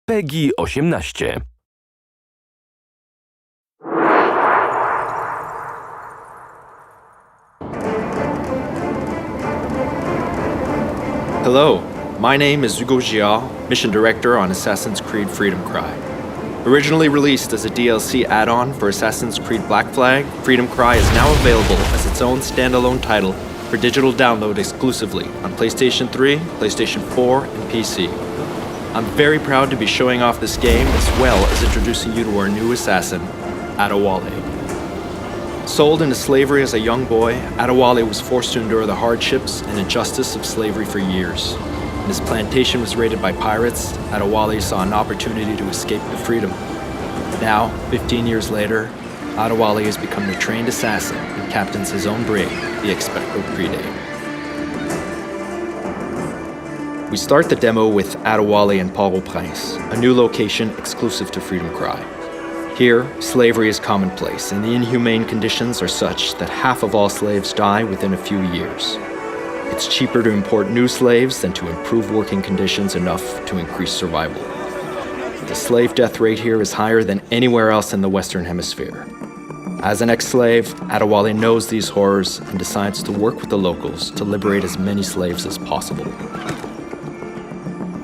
PEGI 18. Hello, my name is Hugo Gial, Mission Director on Assassin's Creed Freedom Cry. Originally released as a DLC add-on for Assassin's Creed Black Flag, Freedom Cry is now available as its own standalone title for digital download exclusively on PlayStation 3, PlayStation 4, and PC. I'm very proud to be showing off this game as well as introducing you to our new assassin, Adewale. Sold into slavery as a young boy, Adewale was forced to endure the hardships and injustice of slavery for years. When his plantation was raided by pirates, Adewale saw an opportunity to escape to freedom. Now, 15 years later, Adewale has become a trained assassin and captains his own brig, the Expecto Pride. We start the demo with Adewale and Port-au-Prince, a new location exclusive to Freedom Cry. Here, slavery is commonplace, and the inhumane conditions are such that half of all slaves die within a few years. It's cheaper to import new slaves than to improve working conditions enough to increase survival. The slave death rate here is higher than anywhere else in the Western Hemisphere. As an ex-slave, Adewale knows these horrors and decides to work with the locals to liberate as many slaves as possible.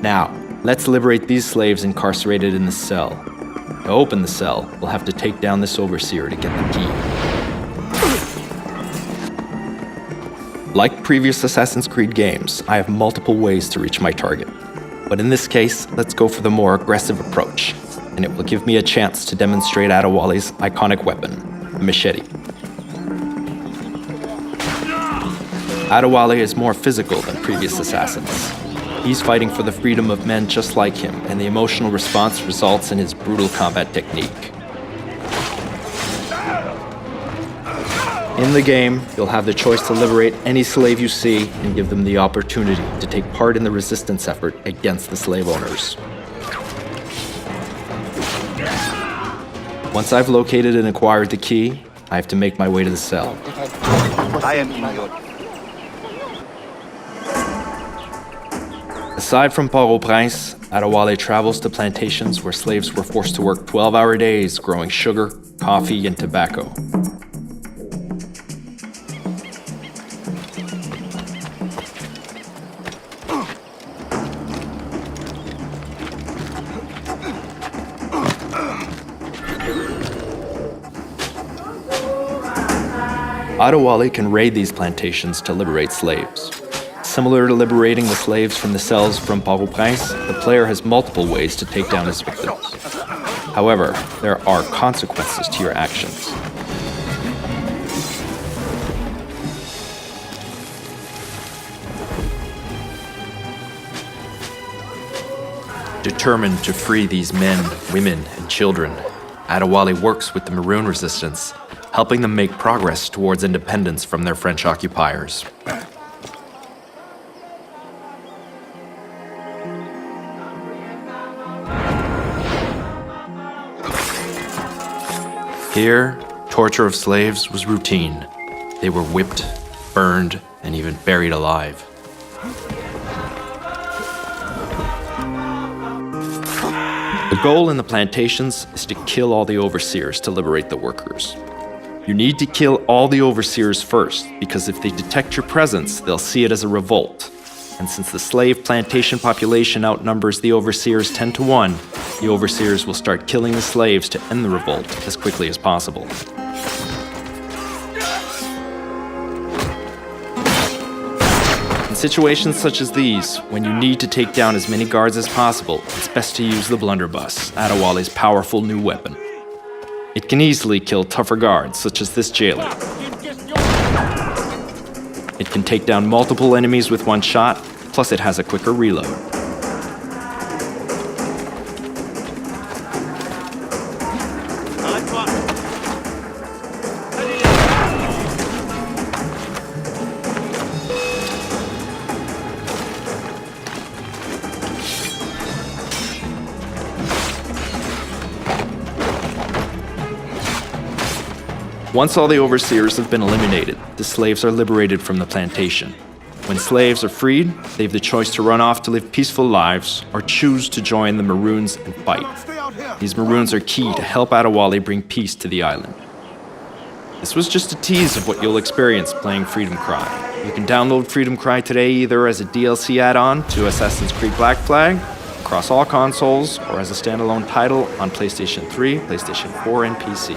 Now, let's liberate these slaves incarcerated in the cell. To open the cell, we'll have to take down this overseer to get the key. Like previous Assassin's Creed games, I have multiple ways to reach my target. But in this case, let's go for the more aggressive approach, and it will give me a chance to demonstrate Adewale's iconic weapon, the machete. Adewale is more physical than previous assassins. He's fighting for the freedom of men just like him, and the emotional response results in his brutal combat technique. In the game, you'll have the choice to liberate any slave you see and give them the opportunity to take part in the resistance effort against the slave owners. Once I've located and acquired the key, I have to make my way to the cell. I am in your... Aside from Port-au-Prince, Adewale travels to plantations where slaves were forced to work 12-hour days growing sugar, coffee, and tobacco. Adewale can raid these plantations to liberate slaves. Similar to liberating the slaves from the cells from Port-au-Prince, the player has multiple ways to take down his victims. However, there are consequences to your actions. Determined to free these men, women, and children, Adewale works with the Maroon Resistance, helping them make progress towards independence from their French occupiers. Here, torture of slaves was routine. They were whipped, burned, and even buried alive. The goal in the plantations is to kill all the overseers to liberate the workers. You need to kill all the overseers first, because if they detect your presence, they'll see it as a revolt. And since the slave plantation population outnumbers the overseers 10 to 1, the overseers will start killing the slaves to end the revolt as quickly as possible. In situations such as these, when you need to take down as many guards as possible, it's best to use the blunderbuss, Adewale's powerful new weapon. It can easily kill tougher guards, such as this jailer. It can take down multiple enemies with one shot, plus it has a quicker reload. Once all the overseers have been eliminated, the slaves are liberated from the plantation. When slaves are freed, they have the choice to run off to live peaceful lives or choose to join the Maroons and fight. These Maroons are key to help Adewale bring peace to the island. This was just a tease of what you'll experience playing Freedom Cry. You can download Freedom Cry today either as a DLC add-on to Assassin's Creed Black Flag, across all consoles, or as a standalone title on PlayStation 3, PlayStation 4, and PC.